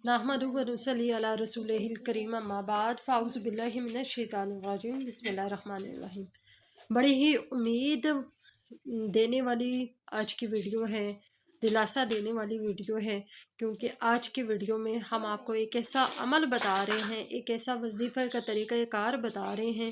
नहमदुहु व नुसल्ली अला रसूलिहिल करीम अम्मा बाद फ़ाउज़ु बिल्लाहि मिनश शैतानिर रजीम बिस्मिल्लाहिर रहमानिर रहीम। बड़ी ही उम्मीद देने वाली आज की वीडियो है, दिलासा देने वाली वीडियो है, क्योंकि आज की वीडियो में हम आपको एक ऐसा अमल बता रहे हैं, एक ऐसा वजीफ़े का तरीक़ाकार बता रहे हैं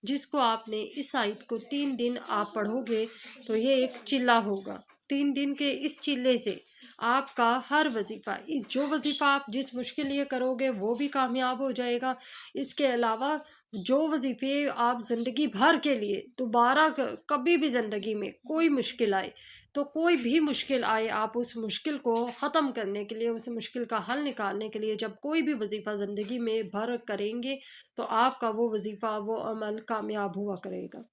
जिसको आपने इस आयत को 3 दिन आप पढ़ोगे तो ये एक चिल्ला होगा। 3 दिन के इस चिल्ले से आपका हर वजीफ़ा, जो वजीफ़ा आप जिस मुश्किल लिए करोगे वो भी कामयाब हो जाएगा। इसके अलावा जो वजीफ़े आप ज़िंदगी भर के लिए दोबारा कभी भी ज़िंदगी में कोई मुश्किल आए, तो कोई भी मुश्किल आए, आप उस मुश्किल को ख़त्म करने के लिए, उस मुश्किल का हल निकालने के लिए जब कोई भी वजीफ़ा ज़िंदगी में भर करेंगे तो आपका वो वजीफ़ा, वो अमल कामयाब हुआ करेगा।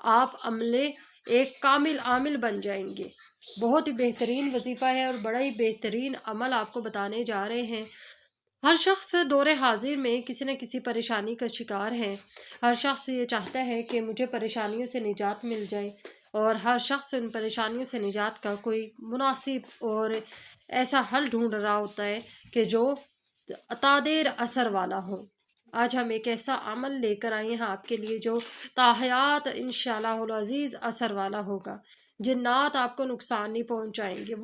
आप अमले एक कामिल आमिल बन जाएंगे। बहुत ही बेहतरीन वजीफ़ा है और बड़ा ही बेहतरीन अमल आपको बताने जा रहे हैं। हर शख्स दौरे हाजिर में किसी न किसी परेशानी का शिकार है। हर शख्स ये चाहता है कि मुझे परेशानियों से निजात मिल जाए, और हर शख्स उन परेशानियों से निजात का कोई मुनासिब और ऐसा हल ढूंढ रहा होता है कि जो तादेर असर वाला हो। आज हम एक ऐसा अमल लेकर आए हैं आपके लिए जो ताहयात इंशाअल्लाहुल अज़ीज़ असर वाला होगा। जिन्नात आपको नुकसान नहीं पहुंचाएंगे।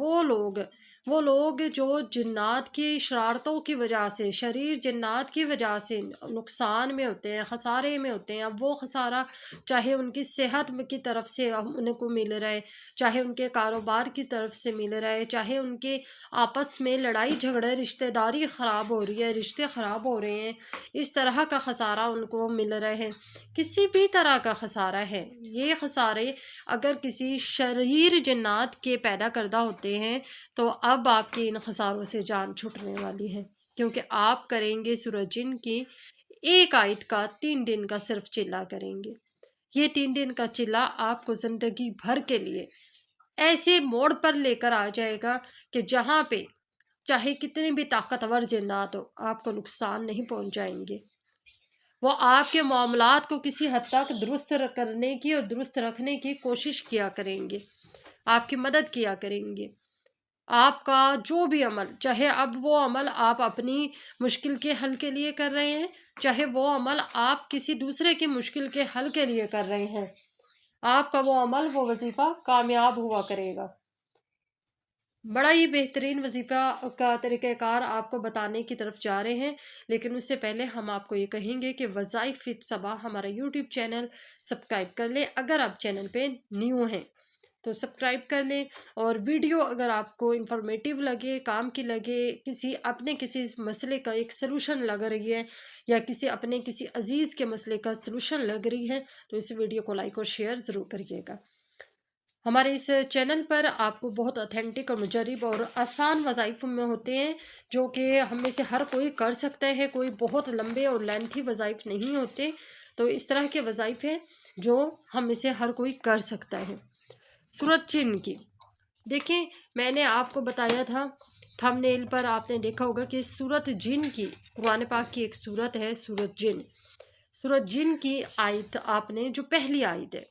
वो लोग जो जिन्नात की शरारतों की वजह से, शरीर जिन्नात की वजह से नुकसान में होते हैं, खसारे में होते हैं, अब वो खसारा चाहे उनकी सेहत की तरफ से उनको मिल रहा है, चाहे उनके कारोबार की तरफ से मिल रहा है, चाहे उनके आपस में लड़ाई झगड़े, रिश्तेदारी ख़राब हो रही है, रिश्ते ख़राब हो रहे हैं, इस तरह का खसारा उनको मिल रहा है। किसी भी तरह का खसारा है, ये खसारे अगर किसी शरीर जन्नात के पैदा करदा होते हैं तो अब आपकी इन खसारों से जान छूटने वाली है, क्योंकि आप करेंगे सूरह जिन की एक आयत का 3 दिन का सिर्फ चिल्ला करेंगे। ये 3 दिन का चिल्ला आपको ज़िंदगी भर के लिए ऐसे मोड़ पर लेकर आ जाएगा कि जहाँ पे चाहे कितने भी ताकतवर जिन्नात हो, आपको नुकसान नहीं पहुंचाएंगे। वो आपके मामलात को किसी हद तक दुरुस्त करने की और दुरुस्त रखने की कोशिश किया करेंगे, आपकी मदद किया करेंगे। आपका जो भी अमल, चाहे अब वो अमल आप अपनी मुश्किल के हल के लिए कर रहे हैं, चाहे वो अमल आप किसी दूसरे की मुश्किल के हल के लिए कर रहे हैं, आपका वो अमल, वो वजीफ़ा कामयाब हुआ करेगा। बड़ा ही बेहतरीन वजीफ़ा का तरीक़ाकार आपको बताने की तरफ जा रहे हैं, लेकिन उससे पहले हम आपको ये कहेंगे कि वज़ाइफ़ विद सबा हमारा यूट्यूब चैनल सब्सक्राइब कर लें। अगर आप चैनल पे न्यू हैं तो सब्सक्राइब कर लें, और वीडियो अगर आपको इन्फॉर्मेटिव लगे, काम की लगे, किसी मसले का एक सलूशन लग रही है, या किसी अजीज़ के मसले का सलूशन लग रही है, तो इस वीडियो को लाइक और शेयर ज़रूर करिएगा। हमारे इस चैनल पर आपको बहुत ऑथेंटिक और मुजरिब और आसान वज़ाइफ़ में होते हैं जो कि हम में से हर कोई कर सकता है। कोई बहुत लंबे और लेंथी वज़ाइफ़ नहीं होते, तो इस तरह के वज़ाइफ़ हैं जो हम में से हर कोई कर सकता है। सूरत जिन की देखें, मैंने आपको बताया था थंबनेल पर, आपने देखा होगा कि सूरत जिन की कुरान पाक की एक सूरत है सूरत जिन। सूरत जिन की आयत, आपने जो पहली आयत है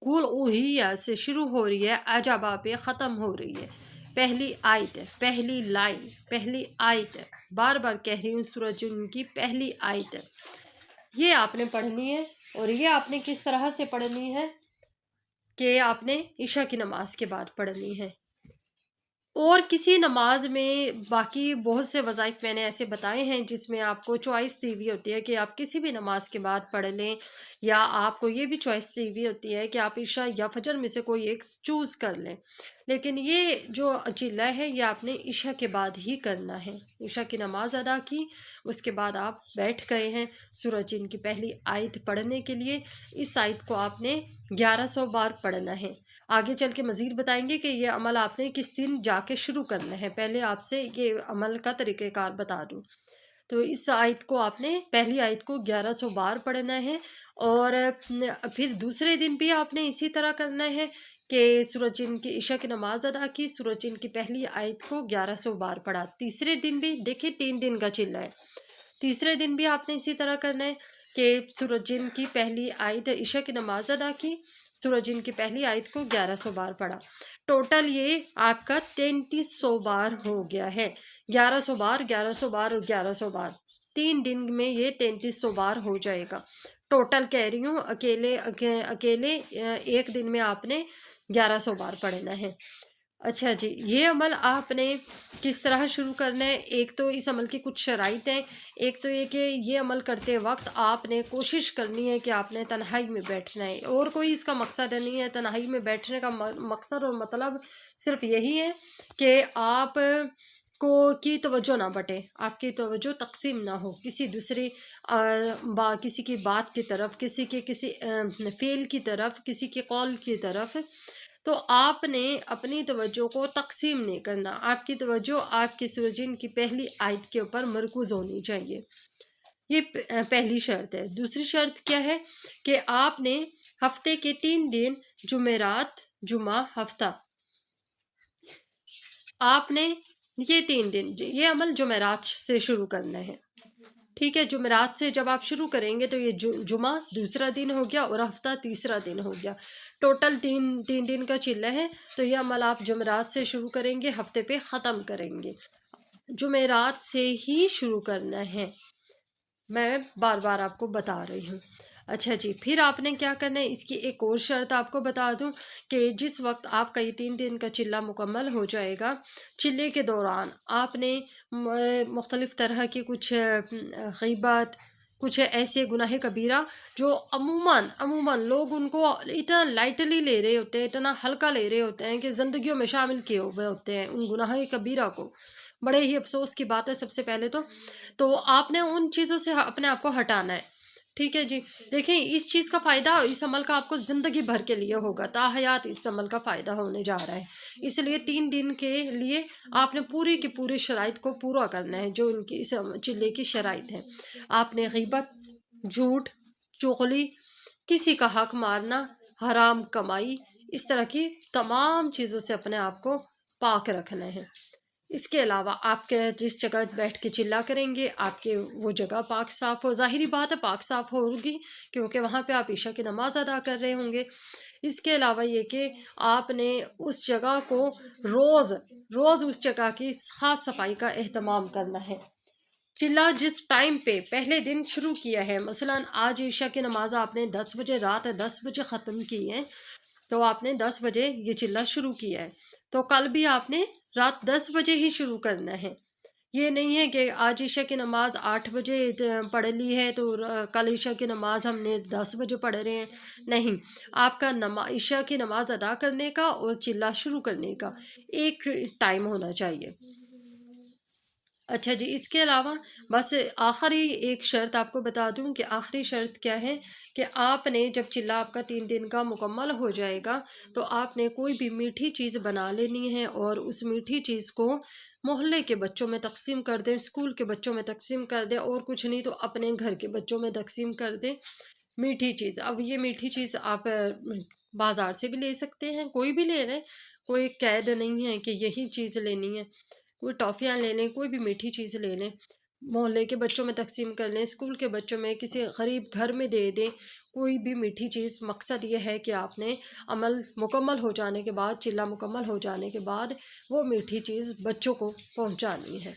कुल उहिया से शुरू हो रही है, अजबा पे ख़त्म हो रही है। पहली आयत है, पहली लाइन, पहली आयत है, बार बार कह रही हूँ, सूरज जिन की पहली आयत है। ये आपने पढ़नी है, और ये आपने किस तरह से पढ़नी है कि आपने इशा की नमाज के बाद पढ़नी है। और किसी नमाज में बाकी बहुत से वज़ाइफ़ मैंने ऐसे बताए हैं जिसमें आपको चॉइस दी हुई होती है कि आप किसी भी नमाज के बाद पढ़ लें, या आपको ये भी चॉइस दी हुई होती है कि आप इशा या फजर में से कोई एक चूज़ कर लें। लेकिन ये जो चिल्ला है ये आपने इशा के बाद ही करना है। इशा की नमाज अदा की, उसके बाद आप बैठ गए हैं सूरज जिन की पहली आयत पढ़ने के लिए। इस आयत को आपने 1100 बार पढ़ना है। आगे चल के मज़ीद बताएंगे कि ये अमल आपने किस दिन जाके शुरू करना है। पहले आपसे ये अमल का तरीक़ेकार बता दूँ, तो इस आयत को आपने, पहली आयत को 1100 बार पढ़ना है, और फिर दूसरे दिन भी आपने इसी तरह करना है कि सूरज जिन की इशा की नमाज अदा की, सूरज जिन की पहली आयत को 1100 बार पढ़ा। तीसरे दिन भी देखिए, 3 दिन का चिल्ला है, तीसरे दिन भी आपने इसी तरह करना है कि सूरज जिन की पहली आयत इशा की नमाज अदा की, سورہ جن کی پہلی آیت کو 1100 بار پڑھا، ٹوٹل یہ آپ کا 3300 بار ہو گیا ہے۔ 1100 بار، 1100 بار اور 1100 بار، 3 دن میں یہ 3300 بار ہو جائے گا۔ ٹوٹل کہہ رہی ہوں، اکیلے ایک دن میں آپ نے 1100 بار پڑھنا ہے۔ اچھا جی، یہ عمل آپ نے کس طرح شروع کرنا ہے؟ ایک تو اس عمل کی کچھ شرائط ہیں۔ ایک تو یہ کہ یہ عمل کرتے وقت آپ نے کوشش کرنی ہے کہ آپ نے تنہائی میں بیٹھنا ہے، اور کوئی اس کا مقصد نہیں ہے۔ تنہائی میں بیٹھنے کا مقصد اور مطلب صرف یہی ہے کہ آپ کی توجہ نہ بٹے، آپ کی توجہ تقسیم نہ ہو کسی دوسری کسی کی بات کی طرف، کسی فعل کی طرف، کسی کے قول کی طرف۔ تو آپ نے اپنی توجہ کو تقسیم نہیں کرنا، آپ کی توجہ آپ کی سورہ جن کی پہلی آیت کے اوپر مرکوز ہونی چاہیے۔ یہ پہلی شرط ہے۔ دوسری شرط کیا ہے کہ آپ نے ہفتے کے 3 دن، جمعرات، جمعہ، ہفتہ، آپ نے یہ 3 دن، یہ عمل جمعرات سے شروع کرنا ہے، ٹھیک ہے؟ جمعرات سے جب آپ شروع کریں گے تو یہ جمعہ دوسرا دن ہو گیا اور ہفتہ تیسرا دن ہو گیا، ٹوٹل 3 دن کا چلہ ہے۔ تو یہ عمل آپ جمعرات سے شروع کریں گے، ہفتے پہ ختم کریں گے۔ جمعرات سے ہی شروع کرنا ہے، میں بار بار آپ کو بتا رہی ہوں۔ اچھا جی، پھر آپ نے کیا کرنا ہے؟ اس کی ایک اور شرط آپ کو بتا دوں کہ جس وقت آپ کا یہ 3 دن کا چلہ مکمل ہو جائے گا، چلے کے دوران آپ نے مختلف طرح کی کچھ غیبت، کچھ ایسے گناہ کبیرہ جو عموماً لوگ ان کو اتنا لائٹلی لے رہے ہوتے ہیں، اتنا ہلکا لے رہے ہوتے ہیں کہ زندگیوں میں شامل کیے ہوئے ہوتے ہیں ان گناہ کبیرہ کو۔ بڑے ہی افسوس کی بات ہے سب سے پہلے تو آپ نے ان چیزوں سے اپنے آپ کو ہٹانا ہے، ٹھیک ہے جی؟ دیکھیں، اس چیز کا فائدہ اس عمل کا آپ کو زندگی بھر کے لیے ہوگا، تا حیات اس عمل کا فائدہ ہونے جا رہا ہے۔ اس لیے 3 دن کے لیے آپ نے پوری کی پوری شرائط کو پورا کرنا ہے جو ان کی اس چلے کی شرائط ہیں۔ آپ نے غیبت، جھوٹ، چغلی، کسی کا حق مارنا، حرام کمائی، اس طرح کی تمام چیزوں سے اپنے آپ کو پاک رکھنا ہے۔ اس کے علاوہ آپ کے جس جگہ بیٹھ کے چلا کریں گے، آپ کے وہ جگہ پاک صاف ہو، ظاہری بات ہے پاک صاف ہوگی کیونکہ وہاں پہ آپ عشاء کی نماز ادا کر رہے ہوں گے۔ اس کے علاوہ یہ کہ آپ نے اس جگہ کو روز اس جگہ کی خاص صفائی کا اہتمام کرنا ہے۔ چلہ جس ٹائم پہ پہلے دن شروع کیا ہے، مثلا آج عشاء کی نماز آپ نے 10 بجے، رات 10 بجے ختم کی ہے، تو آپ نے 10 بجے یہ چلہ شروع کیا ہے، تو کل بھی آپ نے رات 10 بجے ہی شروع کرنا ہے۔ یہ نہیں ہے کہ آج عشاء کی نماز 8 بجے پڑھ لی ہے تو کل عشاء کی نماز ہم نے 10 بجے پڑھ رہے ہیں، نہیں۔ آپ کا عشاء کی نماز ادا کرنے کا اور چلہ شروع کرنے کا ایک ٹائم ہونا چاہیے۔ اچھا جی، اس کے علاوہ بس آخری ایک شرط آپ کو بتا دوں کہ آخری شرط کیا ہے کہ آپ نے جب چلہ آپ کا 3 دن کا مکمل ہو جائے گا تو آپ نے کوئی بھی میٹھی چیز بنا لینی ہے اور اس میٹھی چیز کو محلے کے بچوں میں تقسیم کر دیں، اسکول کے بچوں میں تقسیم کر دیں، اور کچھ نہیں تو اپنے گھر کے بچوں میں تقسیم کر دیں میٹھی چیز۔ اب یہ میٹھی چیز آپ بازار سے بھی لے سکتے ہیں، کوئی بھی لے لیں، کوئی قید نہیں ہے کہ یہی چیز لینی ہے، کوئی ٹافیاں لے لیں، کوئی بھی میٹھی چیز لے لیں، محلے کے بچوں میں تقسیم کر لیں، اسکول کے بچوں میں، کسی غریب گھر میں دے دیں، کوئی بھی میٹھی چیز۔ مقصد یہ ہے کہ آپ نے عمل مکمل ہو جانے کے بعد، چلہ مکمل ہو جانے کے بعد وہ میٹھی چیز بچوں کو پہنچانی ہے۔